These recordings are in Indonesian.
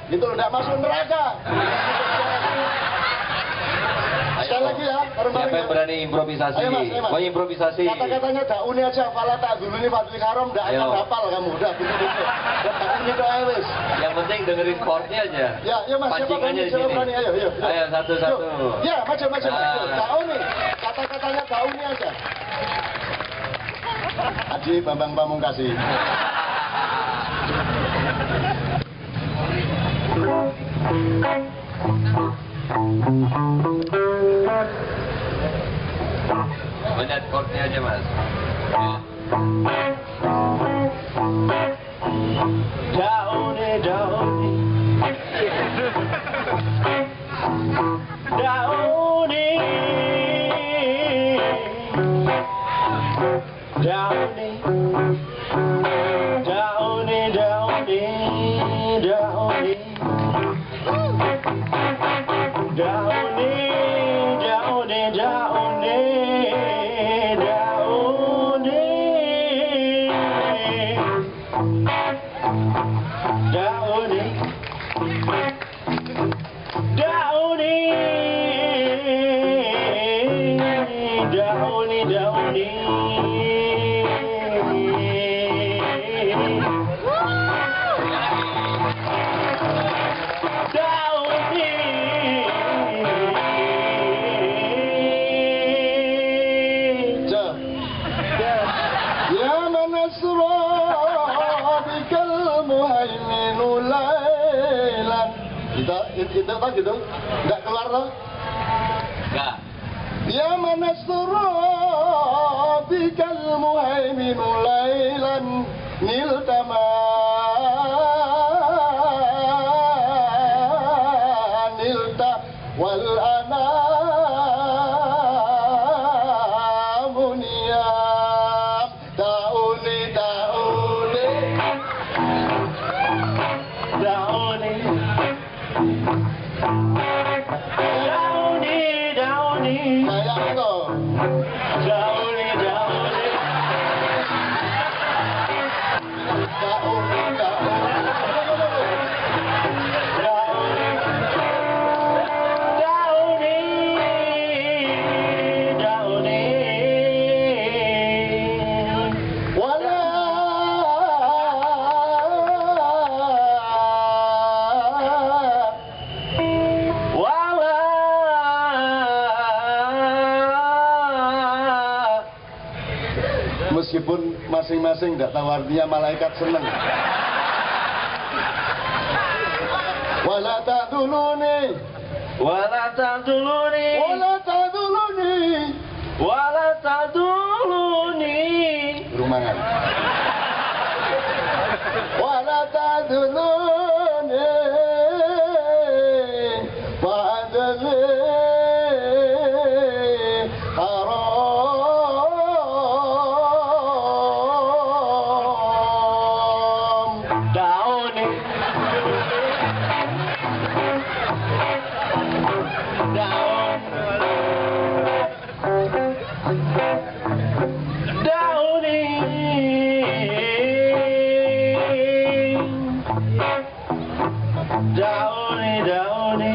gitu loh, nggak masuk neraka. Sekali lagi ya, siapa yang berani improvisasi? Ayo mas, ayo mas. Mau improvisasi? Kata-katanya dauni aja, fala tak dulu ini Fadli Karom, nggak akan hafal kamu, udah begitu. Dauni itu wis. Yang penting dengerin chordnya aja. Ya, mas, siapa berani, ayo. Ayo, satu-satu. Ya, maju. Dauni, kata-katanya dauni aja. Haji Bambang Pamungkasi. Banyak chordnya aja mas. Dauni, dauni, dauni, dauni, dauni, dauni, dauni. Dauni, dauni, dauni, dauni, dauni, dauni, dauni, dauni. Itu apa gitu? Enggak keluar loh? Enggak. Ya manasra bikal muhaiminu lailan niltama nilta wal anamuniyam dauni dauni dauni. Dauni, dauni, sayang itu. Dauni, dauni, dauni, dauni, dauni, wala. Meskipun masing-masing tidak tahu artinya, malaikat senang. Wala ta'duluni, Wala ta'duluni, wala ta'duluni, wala ta'duluni. Rumangan. Wala ta'duluni, ba'dali haram. Dauni, dauni,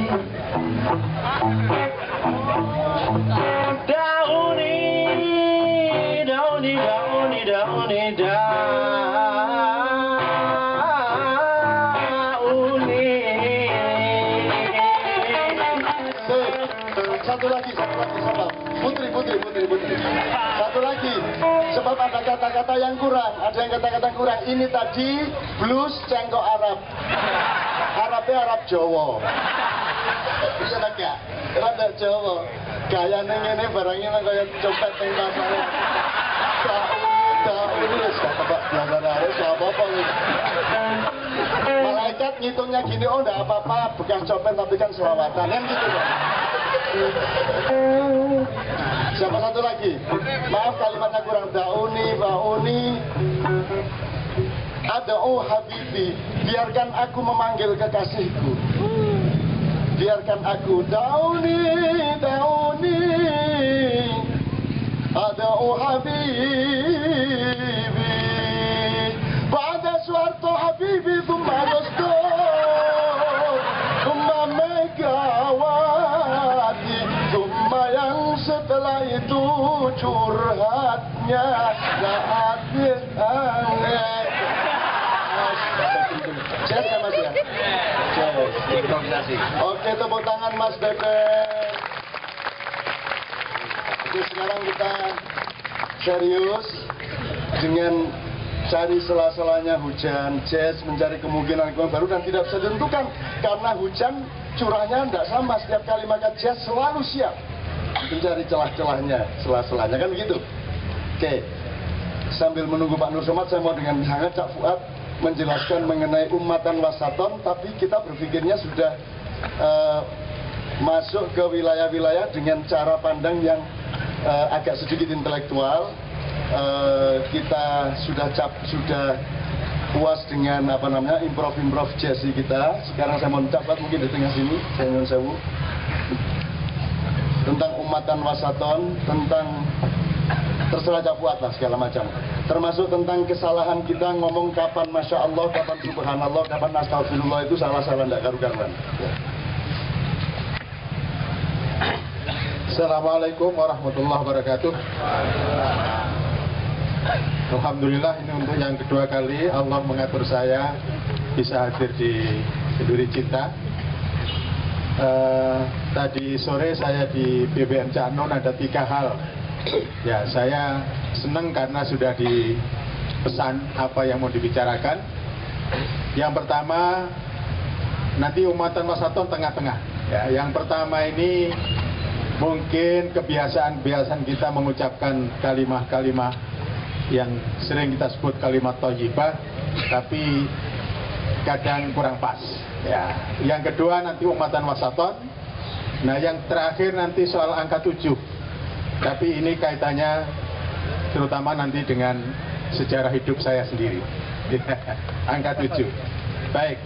dauni, dauni, dauni, dauni, dauni. Satu lagi, sabar. Putri. Satu lagi, sebab ada kata-kata yang kurang, ada yang kata-kata kurang. Ini tadi blues cengkok Arab. Arabnya Arab Jawa. Iya tak ya? Arab Jawa. Gayane ngene barangnya nang kaya copet ning pasar. Ini wis gak tebak belajar harus apa-apa wis. Malaikat ngitungnya gini, oh enggak apa-apa, bekas copet tapi kan selawatan kan gitu loh. Siapa satu lagi? Maaf kalimatnya kurang. Dauni, bauni. Ada'u habibi, biarkan aku memanggil kekasihku. Biarkan aku dauni, dauni. Ada'u habibi, ba'da suartu habibi thumma rastu. saatnya Jazz ya Mas ya? Jazz. Improvisasi. Oke, tepuk tangan Mas Beben. Oke, sekarang kita serius dengan cari sela-selanya hujan. Jazz mencari kemungkinan baru dan tidak bisa ditentukan karena hujan curahnya tidak sama. Setiap kali maka Jazz selalu siap mencari celah-celahnya, sela-selanya, kan begitu. Oke, sambil menunggu Pak Nur Somad, saya mau dengan sangat Cak Fuad menjelaskan mengenai ummatan wasaton, tapi kita berpikirnya sudah masuk ke wilayah-wilayah dengan cara pandang yang agak sedikit intelektual. Kita sudah puas dengan improv jazzy kita. Sekarang saya mau dapat mungkin di tengah sini, saya nyuwun sewu, tentang ummatan wasaton, tentang terserah Cak Fuad lah segala macam, termasuk tentang kesalahan kita ngomong kapan Masya Allah, kapan Subhanallah, kapan Astagfirullah, itu salah-salah tidak karu-karuan. Assalamualaikum warahmatullahi wabarakatuh. Alhamdulillah, ini untuk yang kedua kali Allah mengatur saya bisa hadir di Kenduri Cinta. Tadi sore saya di BBM Canon ada 3 hal. Ya, saya senang karena sudah dipesan apa yang mau dibicarakan. Yang pertama, nanti ummatan wasaton tengah-tengah. Ya, yang pertama ini mungkin kebiasaan kita mengucapkan kalimat-kalimat yang sering kita sebut kalimat thayyibah, tapi kadang kurang pas. Ya, yang kedua nanti ummatan wasaton. Nah, yang terakhir nanti soal angka 7. Tapi ini kaitannya terutama nanti dengan sejarah hidup saya sendiri. Angka 7. Baik.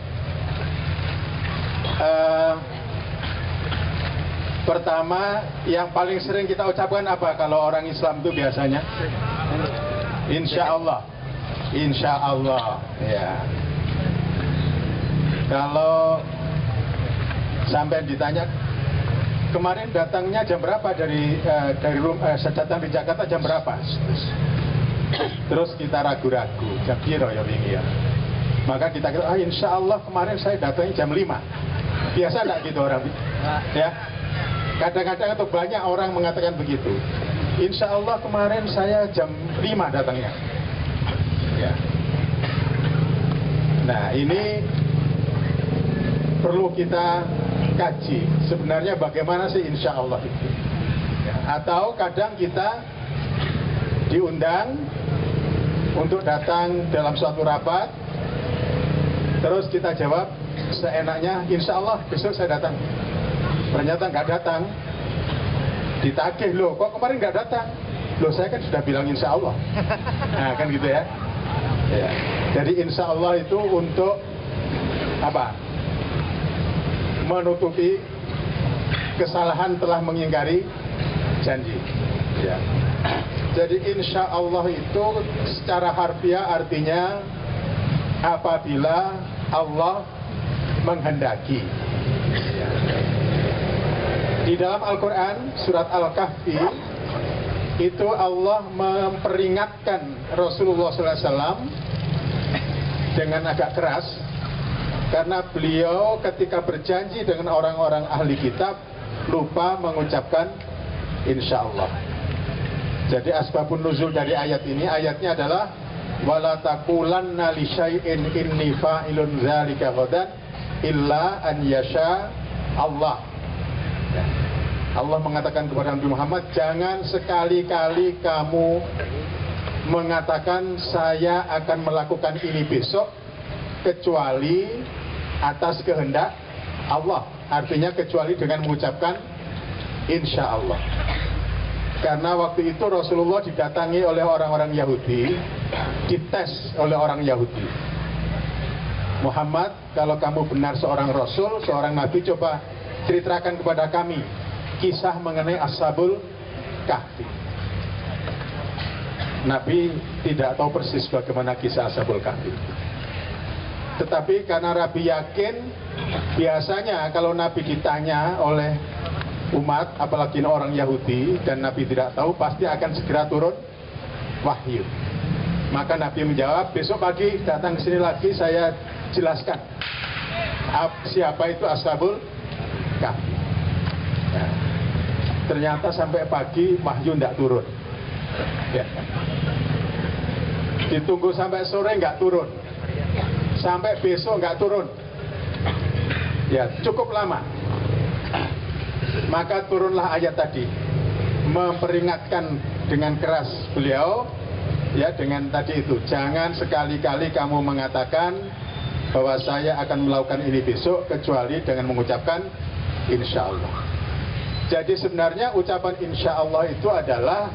Pertama, yang paling sering kita ucapkan apa kalau orang Islam itu biasanya? Insya Allah. Insya Allah. Ya. Kalau sampai ditanya, kemarin datangnya jam berapa dari datang di Jakarta jam berapa? Terus kita ragu-ragu, jam piro ya wingi ya. Maka kita kira, insya Allah kemarin saya datangnya jam 5. Biasa enggak gitu orang? Ya. Kadang-kadang atau banyak orang mengatakan begitu. Insya Allah kemarin saya jam 5 datangnya. Ya. Nah, ini perlu kita kaji sebenarnya bagaimana sih insya Allah itu. Atau kadang kita diundang untuk datang dalam suatu rapat, terus kita jawab seenaknya, insya Allah besok saya datang. Ternyata nggak datang, ditagih, loh kok kemarin nggak datang? Loh saya kan sudah bilang insya Allah. Nah kan gitu ya. Ya. Jadi insya Allah itu untuk apa? Menutupi kesalahan telah mengingkari janji. Ya. Jadi insya Allah itu secara harfiah artinya apabila Allah menghendaki. Ya. Di dalam Al-Quran surat Al-Kahfi itu Allah memperingatkan Rasulullah SAW dengan agak keras. Karena beliau ketika berjanji dengan orang-orang ahli kitab lupa mengucapkan insya Allah. Jadi asbabun nuzul dari ayat ini, ayatnya adalah wala taqulanna li syai'in inni fa'ilun dzalika ghadan illa an yasha Allah. Allah mengatakan kepada Nabi Muhammad, jangan sekali-kali kamu mengatakan saya akan melakukan ini besok kecuali atas kehendak Allah. Artinya kecuali dengan mengucapkan insya Allah. Karena waktu itu Rasulullah didatangi oleh orang-orang Yahudi, dites oleh orang Yahudi. Muhammad, kalau kamu benar seorang Rasul, seorang Nabi, coba ceritakan kepada kami kisah mengenai Ashabul Kahfi. Nabi tidak tahu persis bagaimana kisah Ashabul Kahfi. Tetapi karena Nabi yakin, biasanya kalau Nabi ditanya oleh umat, apalagi orang Yahudi, dan Nabi tidak tahu, pasti akan segera turun wahyu. Maka Nabi menjawab, besok pagi datang ke sini lagi, saya jelaskan siapa itu Ashabul Kahfi. Nah, ternyata sampai pagi wahyu tidak turun. Ya. Ditunggu sampai sore nggak turun, sampai besok nggak turun. Ya, cukup lama. Maka turunlah ayat tadi, memperingatkan dengan keras beliau, ya, dengan tadi itu, jangan sekali-kali kamu mengatakan bahwa saya akan melakukan ini besok kecuali dengan mengucapkan insya Allah. Jadi sebenarnya ucapan insya Allah itu adalah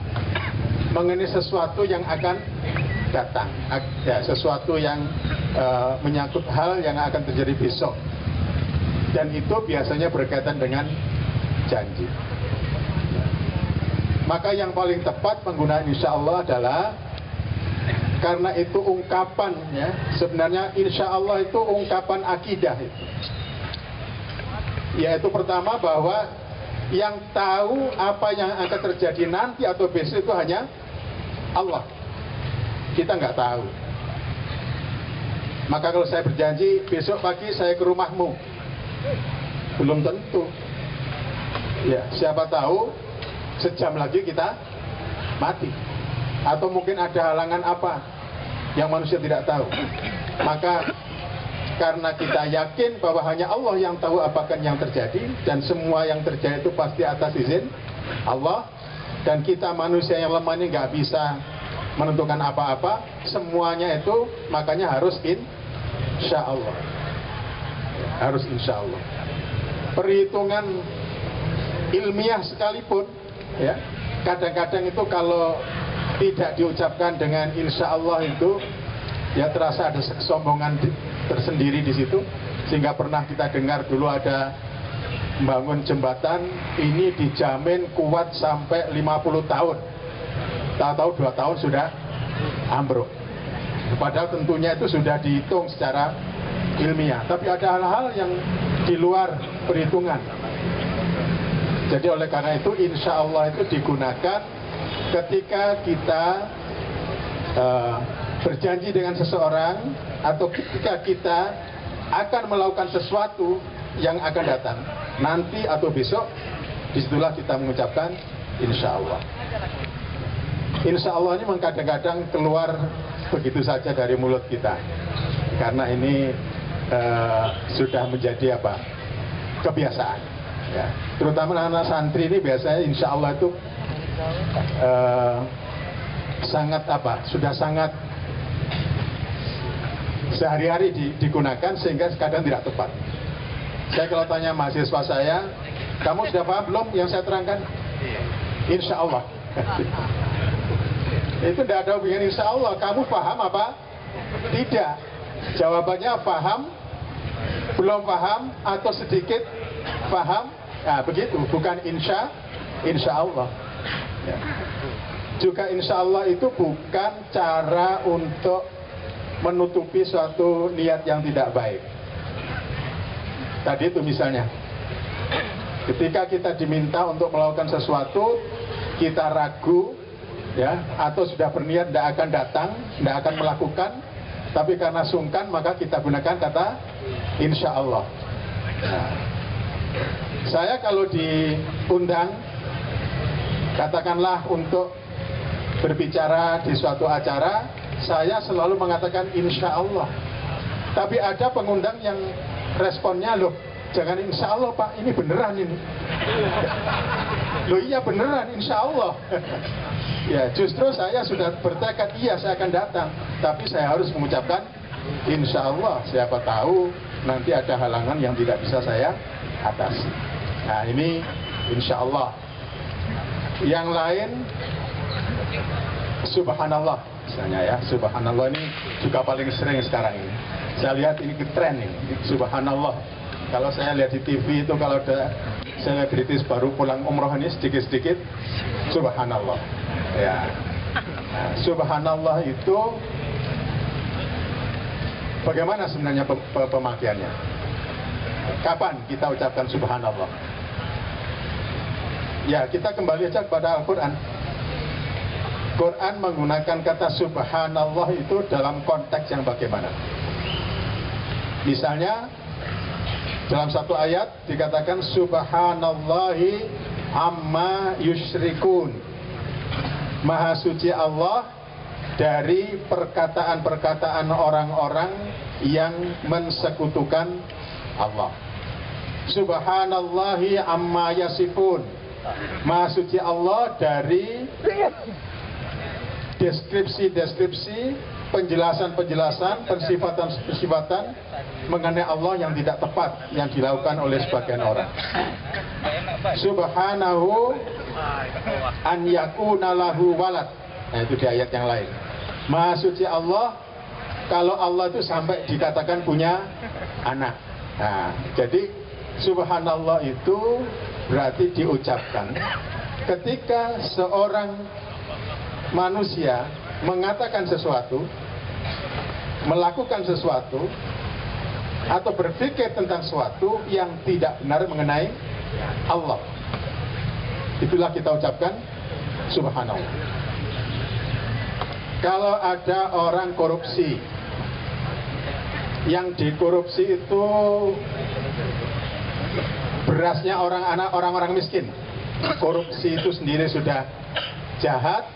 mengenai sesuatu yang akan datang, ya, sesuatu yang menyangkut hal yang akan terjadi besok, dan itu biasanya berkaitan dengan janji. Maka yang paling tepat penggunaan insya Allah adalah, karena itu ungkapan, ya, sebenarnya insya Allah itu ungkapan akidah itu. Yaitu pertama bahwa yang tahu apa yang akan terjadi nanti atau besok itu hanya Allah. Kita nggak tahu. Maka kalau saya berjanji besok pagi saya ke rumahmu, belum tentu. Ya, siapa tahu sejam lagi kita mati. Atau mungkin ada halangan apa yang manusia tidak tahu. Maka karena kita yakin bahwa hanya Allah yang tahu apakah yang terjadi, dan semua yang terjadi itu pasti atas izin Allah, dan kita manusia yang lemah ini nggak bisa menentukan apa-apa, semuanya itu makanya harus insya Allah. Harus insya Allah. Perhitungan ilmiah sekalipun, ya, kadang-kadang itu kalau tidak diucapkan dengan insya Allah itu, ya, terasa ada kesombongan tersendiri di situ. Sehingga pernah kita dengar dulu ada membangun jembatan, ini dijamin kuat sampai 50 tahun. Tahu-tahu 2 tahun sudah ambruk. Padahal tentunya itu sudah dihitung secara ilmiah. Tapi ada hal-hal yang di luar perhitungan. Jadi oleh karena itu insya Allah itu digunakan ketika kita berjanji dengan seseorang, atau ketika kita akan melakukan sesuatu yang akan datang nanti atau besok, disitulah kita mengucapkan insya Allah. Insya Allah ini kadang-kadang keluar begitu saja dari mulut kita, karena ini sudah menjadi apa, kebiasaan, ya. Terutama anak santri ini biasanya insya Allah itu sangat apa, sudah sangat sehari-hari digunakan, sehingga kadang tidak tepat. Saya kalau tanya mahasiswa saya, kamu sudah paham belum yang saya terangkan? Insya Allah. Itu tidak ada hubungan insya Allah. Kamu paham apa? Tidak. Jawabannya paham, belum paham, atau sedikit paham. Nah, begitu. Bukan insya Allah. Ya. Juga insya Allah itu bukan cara untuk menutupi suatu niat yang tidak baik. Tadi itu misalnya, ketika kita diminta untuk melakukan sesuatu, kita ragu, ya, atau sudah berniat tidak akan datang, tidak akan melakukan, tapi karena sungkan maka kita gunakan kata insya Allah. Nah, saya kalau diundang, katakanlah untuk berbicara di suatu acara, saya selalu mengatakan insya Allah. Tapi ada pengundang yang responnya, loh, jangan insya Allah Pak, ini beneran ini. Loh iya beneran, insya Allah. Ya, justru saya sudah bertekad, iya saya akan datang, tapi saya harus mengucapkan insya Allah. Siapa tahu nanti ada halangan yang tidak bisa saya atasi. Nah ini insya Allah. Yang lain subhanallah misalnya, ya, subhanallah ini juga paling sering sekarang ini. Saya lihat ini tren ini, subhanallah. Kalau saya lihat di TV itu, kalau ada selebritis baru pulang umroh ini sedikit-sedikit subhanallah. Ya. Nah, subhanallah itu bagaimana sebenarnya pemakaiannya? Kapan kita ucapkan subhanallah? Ya, kita kembali aja kepada Al-Quran. Quran menggunakan kata subhanallah itu dalam konteks yang bagaimana? Misalnya dalam satu ayat dikatakan subhanallahi amma yusyrikun. Maha suci Allah dari perkataan-perkataan orang-orang yang mensekutukan Allah. Subhanallahi amma yasifun. Maha suci Allah dari deskripsi-deskripsi, penjelasan-penjelasan, pensifatan-pensifatan mengenai Allah yang tidak tepat yang dilakukan oleh sebagian orang. Subhanahu an yakuna lahu walad. Nah, itu di ayat yang lain. Maha suci Allah kalau Allah itu sampai dikatakan punya anak. Nah, jadi subhanallah itu berarti diucapkan ketika seorang manusia mengatakan sesuatu, melakukan sesuatu, atau berpikir tentang sesuatu yang tidak benar mengenai Allah. Itulah kita ucapkan subhanallah. Kalau ada orang korupsi, yang dikorupsi itu berasnya orang-orang miskin. Korupsi itu sendiri sudah jahat,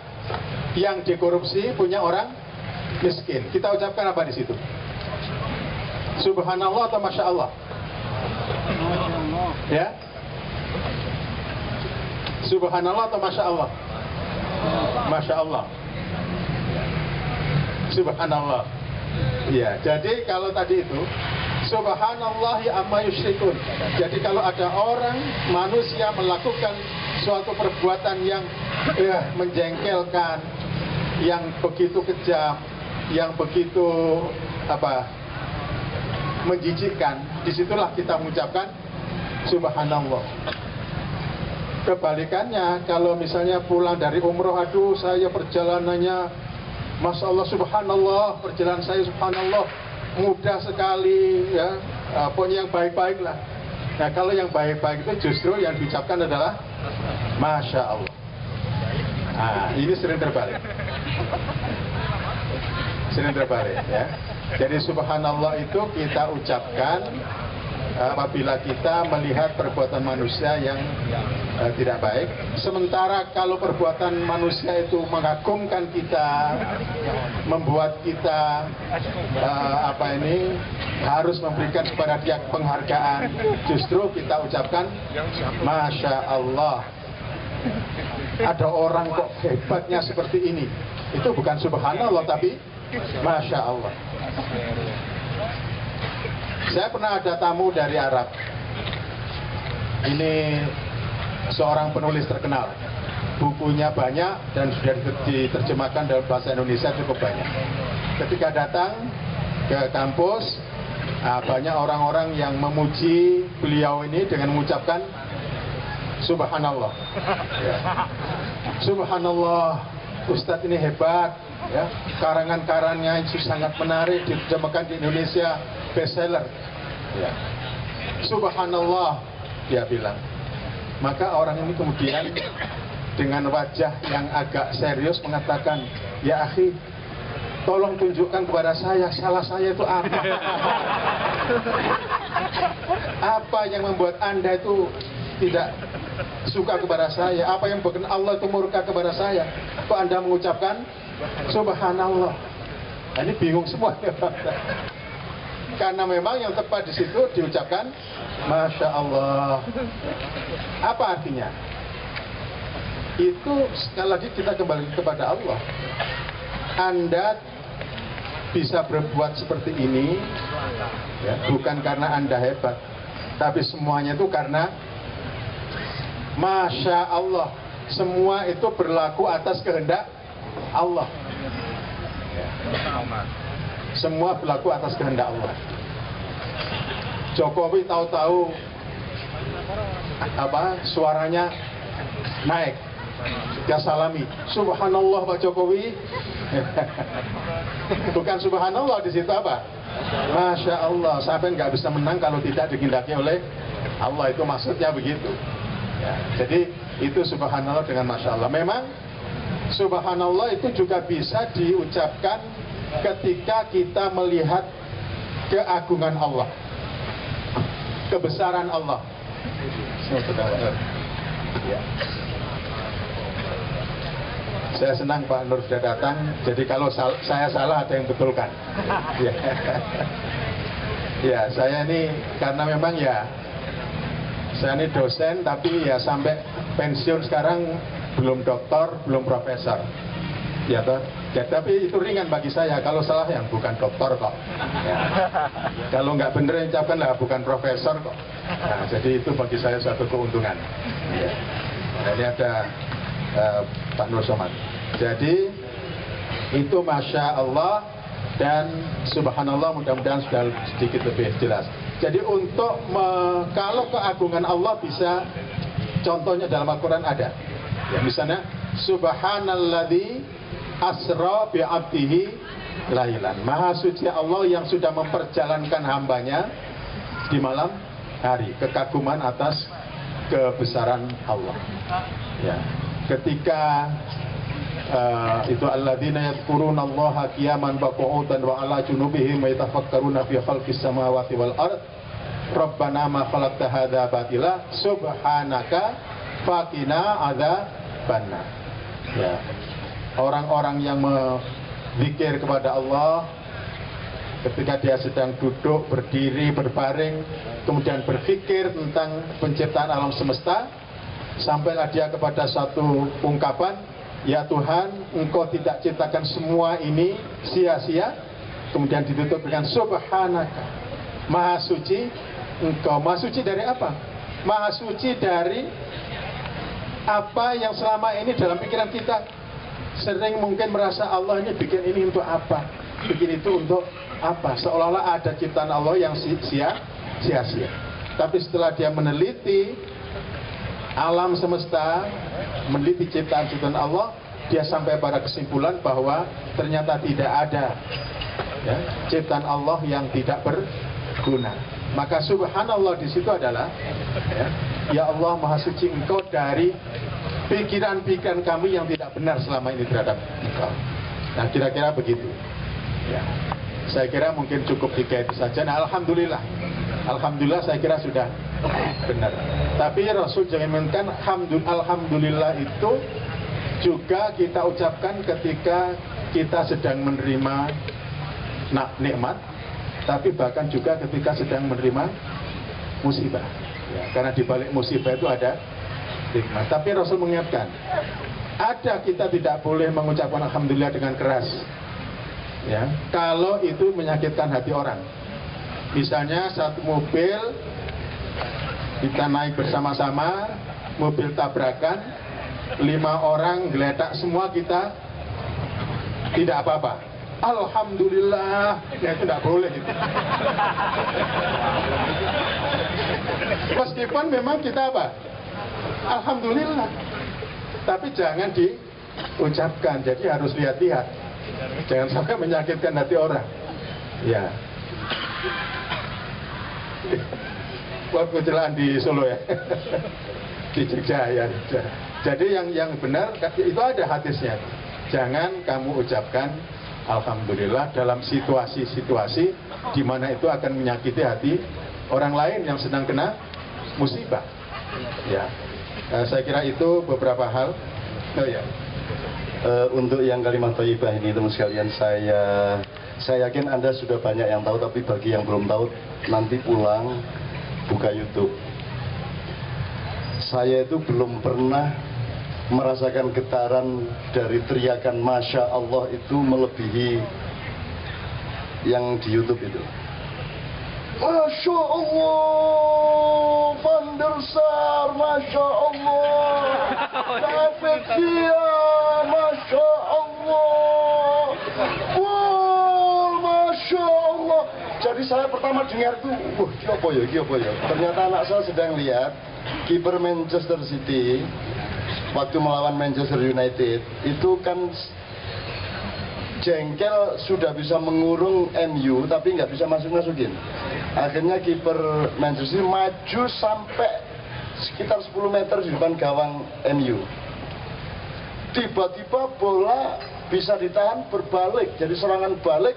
yang dikorupsi punya orang miskin. Kita ucapkan apa di situ? Subhanallah atau Masya Allah? Ya? Subhanallah atau Masya Allah? Masya Allah. Subhanallah. Ya, jadi kalau tadi itu subhanallahi amma yusyrikun. Jadi kalau ada orang manusia melakukan suatu perbuatan yang menjengkelkan, yang begitu kejam, yang begitu menjijikkan, disitulah kita mengucapkan subhanallah. Kebalikannya, kalau misalnya pulang dari umroh, aduh saya perjalanannya, Masya Allah, subhanallah, perjalanan saya subhanallah, mudah sekali, ya, pokoknya yang baik-baik lah. Nah, kalau yang baik-baik itu justru yang diucapkan adalah Masya Allah. Nah, ini sering terbalik. Sering terbalik, ya. Jadi subhanallah itu kita ucapkan apabila kita melihat perbuatan manusia yang tidak baik. Sementara kalau perbuatan manusia itu mengagumkan kita, membuat kita harus memberikan kepada dia penghargaan, justru kita ucapkan Masya Allah. Ada orang kok hebatnya seperti ini. Itu bukan subhanallah tapi Masya Allah. Saya pernah ada tamu dari Arab. Ini seorang penulis terkenal. Bukunya banyak dan sudah diterjemahkan dalam bahasa Indonesia cukup banyak. Ketika datang ke kampus, banyak orang-orang yang memuji beliau ini dengan mengucapkan Subhanallah. Ya. Subhanallah, Ustadz ini hebat. Ya, karangan-karangannya itu sangat menarik, diterjemahkan di Indonesia, bestseller. Ya. Subhanallah, dia bilang. Maka orang ini kemudian dengan wajah yang agak serius mengatakan, ya akhi, tolong tunjukkan kepada saya, salah saya itu apa? Apa yang membuat Anda itu tidak suka kepada saya? Apa yang membuat Allah itu murka kepada saya? Kok Anda mengucapkan Subhanallah? Nah, ini bingung semua. Karena memang yang tepat di situ diucapkan Masya Allah. Apa artinya? Itu sekali lagi kita kembali kepada Allah. Anda bisa berbuat seperti ini, ya, bukan karena Anda hebat, tapi semuanya itu karena Masya Allah. Semua itu berlaku atas kehendak Allah. Ya. Semua berlaku atas kehendak Allah. Jokowi tahu-tahu suaranya naik, dia salami, Subhanallah Pak Jokowi. Bukan Subhanallah, di situ apa? Masya Allah, sampai nggak bisa menang kalau tidak dikehendaki oleh Allah, itu maksudnya begitu. Ya, jadi itu Subhanallah dengan Masya Allah. Memang Subhanallah itu juga bisa diucapkan ketika kita melihat keagungan Allah, kebesaran Allah. Ya. Saya senang Pak Nur sudah datang. Jadi kalau saya salah ada yang betulkan. Ya. Ya, saya ini karena memang ya saya ini dosen, tapi ya sampai pensiun sekarang belum doktor, belum profesor. Ya toh. Ya, tapi itu ringan bagi saya. Kalau salah yang bukan doktor kok. Ya. Kalau nggak bener yang ucapkan lah bukan profesor kok. Nah, jadi itu bagi saya suatu keuntungan. Ya. Nah, ini ada Pak Nur Somad. Jadi itu Masya Allah dan Subhanallah, mudah-mudahan sudah sedikit lebih jelas. Jadi untuk kalau keagungan Allah bisa, contohnya dalam Al-Quran ada. Ya, misalnya Subhanalladzi asra bi'abdihi lailan. Maha suci Allah yang sudah memperjalankan hambanya di malam hari. Kekaguman atas kebesaran Allah. Ya. Ketika itu alladzina yadhkuruna Allaha qiyaman wa qu'udan wa 'ala junubihim wa yatafakkaruna fi khalqis samawati wal ard Rabbana ma khalaqta hadza batila subhanaka faqina adzabannar. Ya. Orang-orang yang berzikir kepada Allah ketika dia sedang duduk, berdiri, berbaring, kemudian berpikir tentang penciptaan alam semesta, sampailah dia kepada satu ungkapan, ya Tuhan, Engkau tidak ciptakan semua ini sia-sia. Kemudian ditutup dengan Subhanaka, Maha Suci Engkau. Maha Suci dari apa? Maha Suci dari apa yang selama ini dalam pikiran kita sering mungkin merasa Allah ini bikin ini untuk apa, bikin itu untuk apa, seolah-olah ada ciptaan Allah yang sia-sia. Tapi setelah dia meneliti alam semesta, meneliti ciptaan-ciptaan Allah, dia sampai pada kesimpulan bahwa ternyata tidak ada ya, ciptaan Allah yang tidak berguna. Maka subhanallah di situ adalah ya Allah Maha Suci Engkau dari pikiran-pikiran kami yang tidak benar selama ini terhadap Engkau. Nah, kira-kira begitu. Ya. Saya kira mungkin cukup 3 itu saja. Nah, alhamdulillah. Alhamdulillah saya kira sudah benar. Tapi Rasul jangan menginginkan alhamdulillah itu juga kita ucapkan ketika kita sedang menerima nikmat, tapi bahkan juga ketika sedang menerima musibah. Ya, karena di balik musibah itu ada nikmat. Tapi Rasul mengingatkan, ada kita tidak boleh mengucapkan alhamdulillah dengan keras. Ya, kalau itu menyakitkan hati orang. Misalnya satu mobil kita naik bersama-sama, mobil tabrakan, 5 orang geletak semua, kita tidak apa-apa. Alhamdulillah, ya itu tidak boleh gitu. Meskipun memang kita apa? Alhamdulillah. Tapi jangan diucapkan, jadi harus lihat-lihat. Jangan sampai menyakitkan hati orang. Ya. Buat kecelakaan di Solo ya. Di Jogja ya. Jadi yang benar itu ada hadisnya. Jangan kamu ucapkan alhamdulillah dalam situasi-situasi di mana itu akan menyakiti hati orang lain yang sedang kena musibah. Ya. Saya kira itu beberapa hal. Oh ya. Untuk yang kalimat thayyibah ini teman sekalian, saya yakin Anda sudah banyak yang tahu, tapi bagi yang belum tahu nanti pulang buka YouTube. Saya itu belum pernah merasakan getaran dari teriakan Masya Allah itu melebihi yang di YouTube itu. Masya Allah, Van der Sar, Masya Allah, David Villa, Masya Allah, Masya Allah. Jadi saya pertama dengar itu, apa ya? Ternyata anak saya sedang lihat kiper Manchester City waktu melawan Manchester United itu kan jengkel sudah bisa mengurung MU tapi nggak bisa masukin. Akhirnya kiper Manchester maju sampai sekitar 10 meter di depan gawang MU. tiba-tiba bola bisa ditahan berbalik, jadi serangan balik,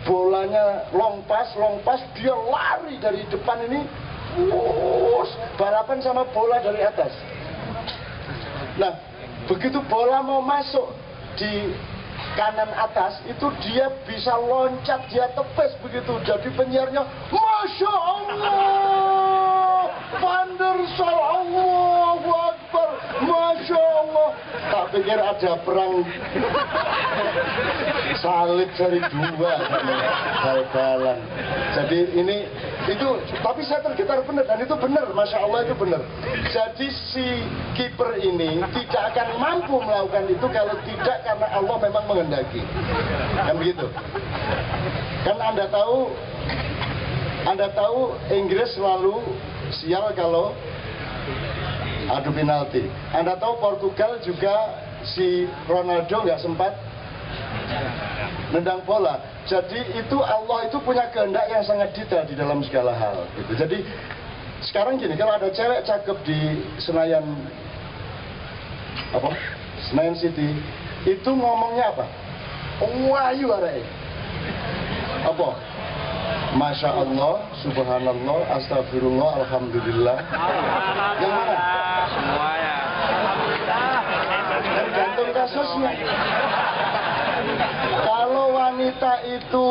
bolanya long pass, dia lari dari depan ini, balapan sama bola dari atas. Nah, begitu bola mau masuk di kanan atas, itu dia bisa loncat, dia tepes begitu. Jadi penyiarnya, Masya Allah, Van der Sar, Allahu Akbar, Masya Allah. Tak pikir ada perang salib dari dua, bal-balan. Jadi ini, itu, tapi saya tergetar benar, dan itu benar, Masya Allah itu benar. Jadi si kiper ini tidak akan mampu melakukan itu kalau tidak karena Allah memang menghendaki. Kan begitu. Kan Anda tahu Inggris selalu sial kalau adu penalti. Anda tahu Portugal juga si Ronaldo nggak sempat nendang bola. Jadi itu Allah itu punya kehendak yang sangat detail di dalam segala hal. Gitu. Jadi sekarang gini, kalau ada cewek cakep di Senayan City, itu ngomongnya apa? Wahyu arek. Apa? Masya Allah, Subhanallah, Astagfirullah, Alhamdulillah. Yang mana? Semuanya. Tergantung kasusnya. Kalau wanita itu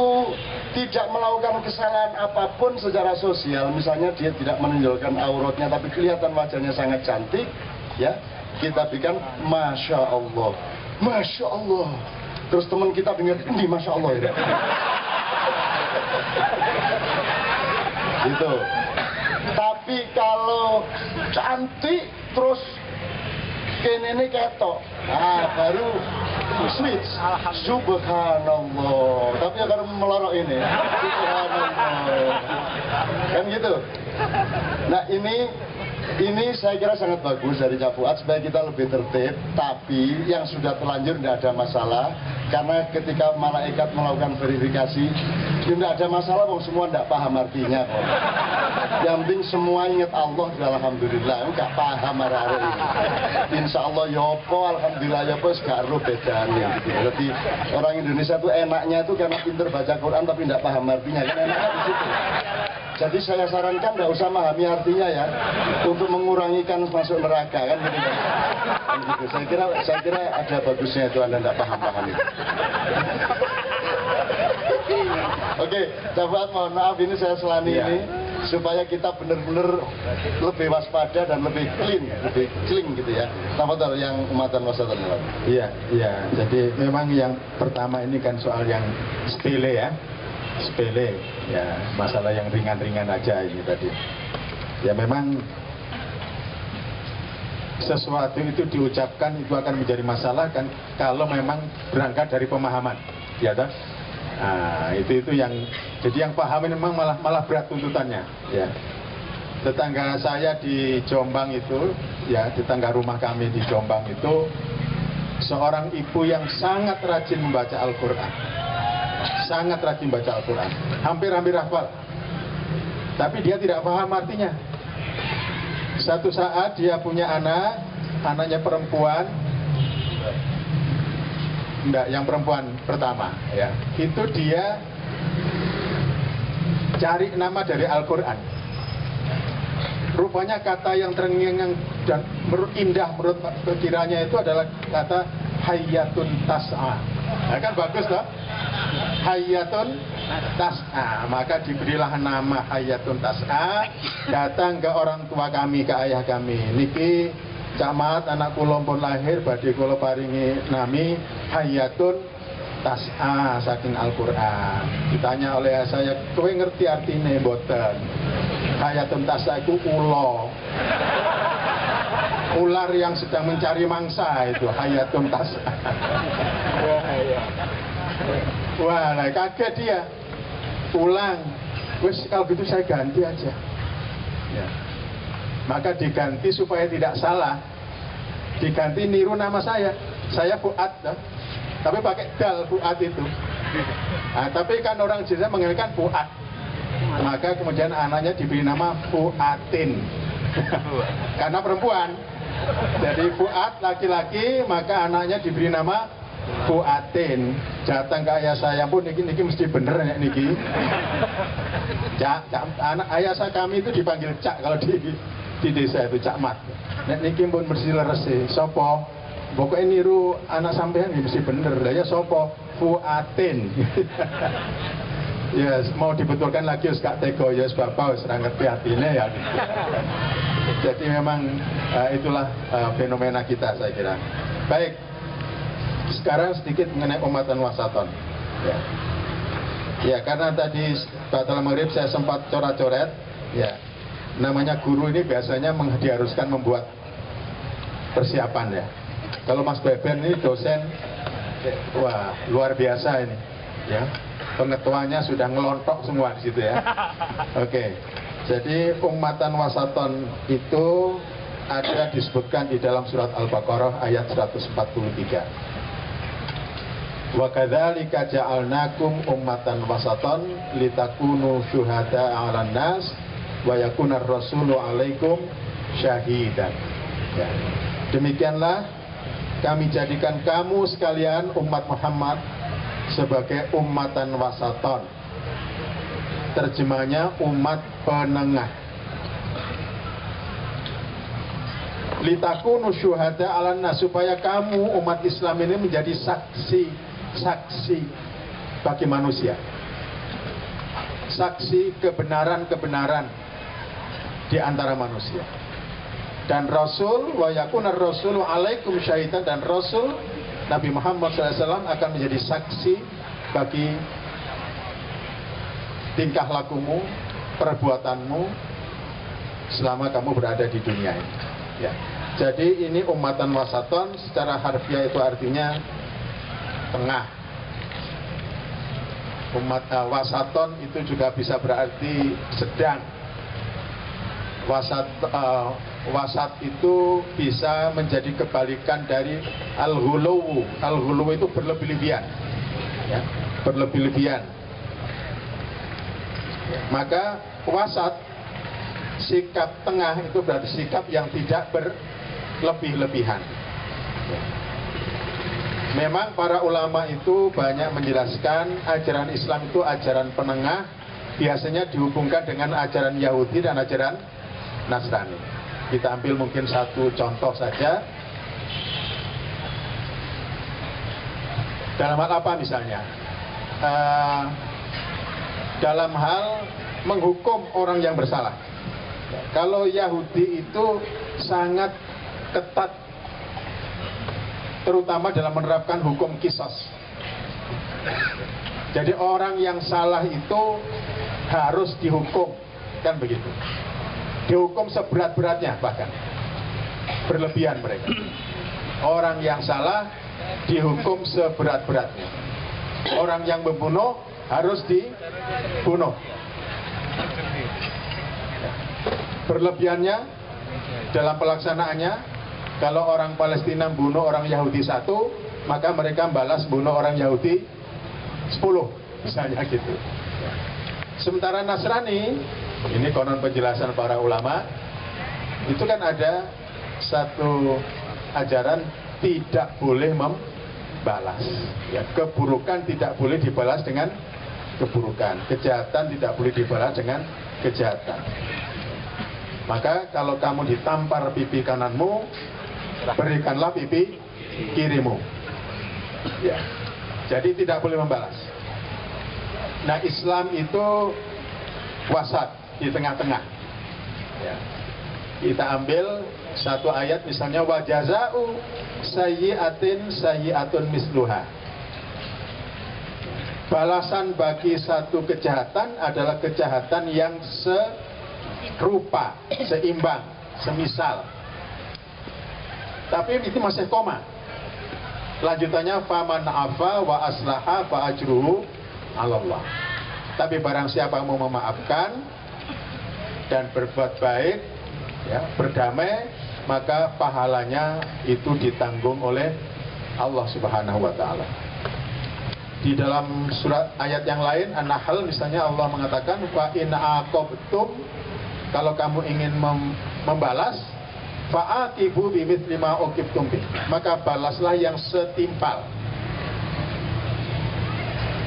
tidak melakukan kesalahan apapun secara sosial, misalnya dia tidak menunjukkan auratnya tapi kelihatan wajahnya sangat cantik, ya, kita berikan Masya Allah, Masya Allah. Terus teman kita dengar, ini Masya Allah ya. Gitu. Tapi kalau cantik terus kenene ketok, baru switch. Subhanallah. Tapi akan melorok ini. Subhanallah. Kan gitu. Nah ini saya kira sangat bagus dari Cak Fuad supaya kita lebih tertib. Tapi yang sudah terlanjur tidak ada masalah. Karena ketika malaikat melakukan verifikasi, tidak ada masalah, semua tidak paham artinya kok. Yang penting semua ingat Allah, alhamdulillah. Enggak paham arah-arah ini. Insya Allah yopo, alhamdulillah yopo, gak roh bedanya. Gitu. Jadi orang Indonesia itu enaknya itu karena pintar baca Quran tapi tidak paham artinya. Kan enaknya di situ. Jadi saya sarankan tidak usah memahami artinya ya, untuk mengurangi kan masuk neraka kan gitu. Kan gitu. Saya kira ada bagusnya itu Anda tidak paham itu. Oke, Cak, mohon maaf ini saya selani ini supaya kita benar-benar lebih waspada dan lebih clean gitu ya. Tafadhol yang umatan wasatan. Iya. Jadi memang yang pertama ini kan soal yang sepele ya. Sepele ya, masalah yang ringan-ringan aja ini tadi. Ya memang sesuatu itu diucapkan itu akan menjadi masalah kan kalau memang berangkat dari pemahaman, ya kan? Nah, itu yang jadi yang paham ini memang malah berat tuntutannya, ya. Tetangga saya di Jombang itu, ya, tetangga rumah kami di Jombang itu seorang ibu yang sangat rajin membaca Al-Qur'an. Sangat rajin baca Al-Quran, hampir hafal, tapi dia tidak paham artinya. Satu saat dia punya anaknya perempuan, enggak, yang perempuan pertama ya, itu dia cari nama dari Al-Quran. Rupanya kata yang terngiang dan indah menurut pikirannya itu adalah kata Hayyatun Tas'a. Nah, kan bagus toh? Hayyatun Tas'a. Maka diberilah nama Hayyatun Tas'a. Datang ke orang tua kami, ke ayah kami. Niki camat anak kula pun lahir badhe kula paringi nami Hayyatun Tas'a saking Al-Qur'an. Ditanya oleh saya, kowe ngerti artine mboten? Hayyatun Tas'a itu ular yang sedang mencari mangsa, itu Hayyatun Tas'a. Wah, nah, kaget dia. Pulang, wes kalau gitu saya ganti aja. Ya. Maka diganti supaya tidak salah. Diganti niru nama saya. Saya Fuad, tapi pakai dal Fuad itu. Nah, tapi kan orang Jawa mengenalkan Fuad. Maka kemudian anaknya diberi nama Fuatin. Karena perempuan. Jadi Fuad laki-laki, maka anaknya diberi nama Fuatin. Datang ke ayah saya pun niki mesti bener ya niki. Anak ayah saya kami itu dipanggil Cak kalau di desa itu Cak Mat. Nek niki pun mesti leres e. Sopo? Pokoknya niru anak sampean mesti bener. Lah ya sopo? Fuatin. Ya, mau dibetulkan lagi wis gak tega ya bapak wis ra ngerti atine ya. Jadi memang itulah fenomena kita saya kira. Baik. Sekarang sedikit mengenai umatan wasaton. Ya, karena tadi batal maghrib saya sempat coret-coret. Ya, namanya guru ini biasanya diharuskan membuat persiapan ya. Kalau Mas Beben ini dosen, wah luar biasa ini. Ya, pengetahuannya sudah ngelontok semua di situ ya. Oke, jadi umatan wasaton itu ada disebutkan di dalam surat Al-Baqarah ayat 143. Wa kadzalika ja'alnakum ummatan wasaton litakunu syuhada 'alan nas wa yakunar rasulu 'alaikum syahidan. Ya. Demikianlah kami jadikan kamu sekalian umat Muhammad sebagai ummatan wasaton. Terjemahnya umat penengah. Litakunu syuhada 'alan nas, supaya kamu umat Islam ini menjadi saksi bagi manusia. Saksi kebenaran-kebenaran di antara manusia. Dan Rasul wa yakunar rasulu 'alaikum syahidan, dan Rasul Nabi Muhammad SAW akan menjadi saksi bagi tingkah lakumu, perbuatanmu selama kamu berada di dunia ini. Ya. Jadi ini umatan wasaton, secara harfiah itu artinya tengah. Wasaton itu juga bisa berarti sedang. Wasat itu bisa menjadi kebalikan dari al-ghuluw. Al-ghuluw itu berlebih-lebihan. Ya, berlebih-lebihan. Maka wasat, sikap tengah itu berarti sikap yang tidak berlebih-lebihan. Memang para ulama itu banyak menjelaskan ajaran Islam itu ajaran penengah, biasanya dihubungkan dengan ajaran Yahudi dan ajaran Nasrani. Kita ambil mungkin satu contoh saja. Dalam hal apa misalnya? Dalam hal menghukum orang yang bersalah. Kalau Yahudi itu sangat ketat, terutama dalam menerapkan hukum kisos. Jadi orang yang salah itu harus dihukum, kan begitu. Dihukum seberat-beratnya bahkan. Berlebihan mereka. Orang yang salah dihukum seberat-beratnya. Orang yang membunuh harus dibunuh. Berlebihannya dalam pelaksanaannya, kalau orang Palestina membunuh orang Yahudi 1, maka mereka balas bunuh orang Yahudi 10, misalnya gitu. Sementara Nasrani, ini konon penjelasan para ulama, itu kan ada satu ajaran tidak boleh membalas. Ya, keburukan tidak boleh dibalas dengan keburukan, kejahatan tidak boleh dibalas dengan kejahatan. Maka kalau kamu ditampar pipi kananmu, berikanlah pipi kirimu. Ya. Jadi tidak boleh membalas. Nah, Islam itu wasat, di tengah-tengah. Ya. Kita ambil satu ayat misalnya, wa jaza'u sayyi'atin sayyi'atun misluha. Balasan bagi satu kejahatan adalah kejahatan yang serupa, seimbang, semisal. Tapi itu masih koma. Lanjutannya faman afa wa aslaha fa ajruhu 'ala Allah. Tapi barang siapa mau memaafkan dan berbuat baik, ya, berdamai, maka pahalanya itu ditanggung oleh Allah Subhanahu wa taala. Di dalam surat ayat yang lain, An-Nahl misalnya, Allah mengatakan fa in aqabtum, kalau kamu ingin membalas, fa'aqibu bimitsli ma uqibtum bih, maka balaslah yang setimpal.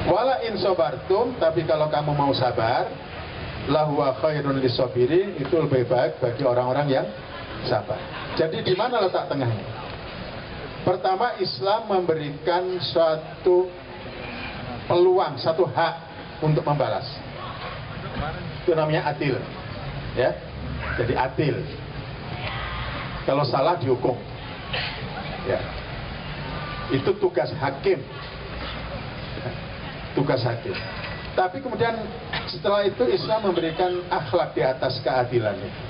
Wala in sabartum, tapi kalau kamu mau sabar, lahuwa khairun lisabirin, itu lebih baik bagi orang-orang yang sabar. Jadi di mana letak tengahnya? Pertama, Islam memberikan suatu peluang, satu hak untuk membalas. Itu namanya adil. Ya. Jadi adil. Kalau salah dihukum. Ya. Itu tugas hakim. Tugas hakim. Tapi kemudian setelah itu Islam memberikan akhlak di atas keadilan itu,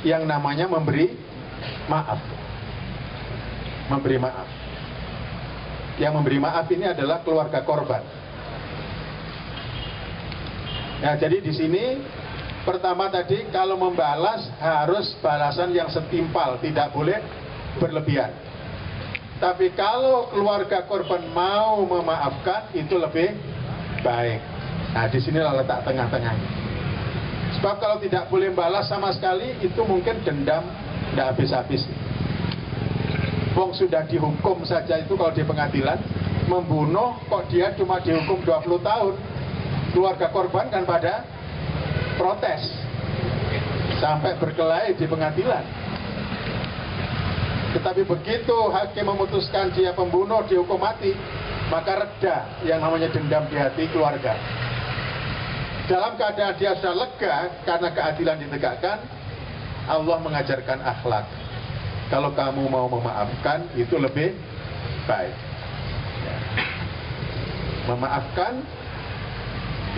yang namanya memberi maaf. Memberi maaf. Yang memberi maaf ini adalah keluarga korban. Ya, jadi di sini pertama tadi, kalau membalas harus balasan yang setimpal, tidak boleh berlebihan. Tapi kalau keluarga korban mau memaafkan, itu lebih baik. Nah, di sinilah letak tengah-tengahnya. Sebab kalau tidak boleh membalas sama sekali, itu mungkin dendam tidak habis-habis. Wong sudah dihukum saja itu kalau di pengadilan, membunuh kok dia cuma dihukum 20 tahun. Keluarga korban kan pada protes sampai berkelahi di pengadilan. Tetapi begitu hakim memutuskan dia pembunuh dihukum mati, maka reda yang namanya dendam di hati keluarga. Dalam keadaan dia sudah lega karena keadilan ditegakkan, Allah mengajarkan akhlak. Kalau kamu mau memaafkan, itu lebih baik. Memaafkan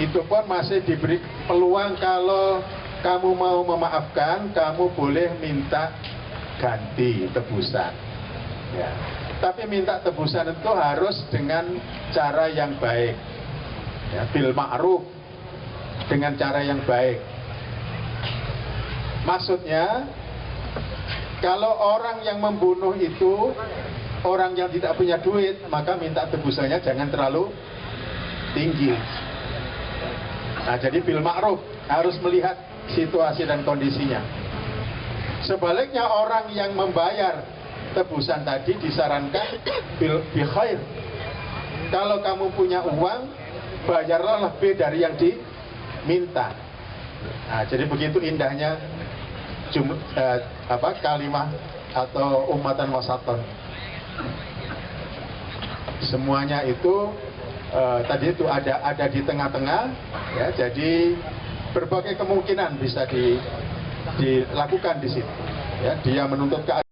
itu pun masih diberi peluang. Kalau kamu mau memaafkan, kamu boleh minta ganti tebusan. Ya. Tapi minta tebusan itu harus dengan cara yang baik. Ya, bil ma'ruf, dengan cara yang baik. Maksudnya, kalau orang yang membunuh itu orang yang tidak punya duit, maka minta tebusannya jangan terlalu tinggi. Nah, jadi bil ma'ruf, harus melihat situasi dan kondisinya. Sebaliknya, orang yang membayar tebusan tadi disarankan bil khair. Kalau kamu punya uang, bayarlah lebih dari yang diminta. Nah, jadi begitu indahnya kalimah atau ummatan wasaton. Semuanya itu tadi itu ada di tengah-tengah, ya. Jadi berbagai kemungkinan bisa dilakukan di situ. Ya, dia menuntut keadilan.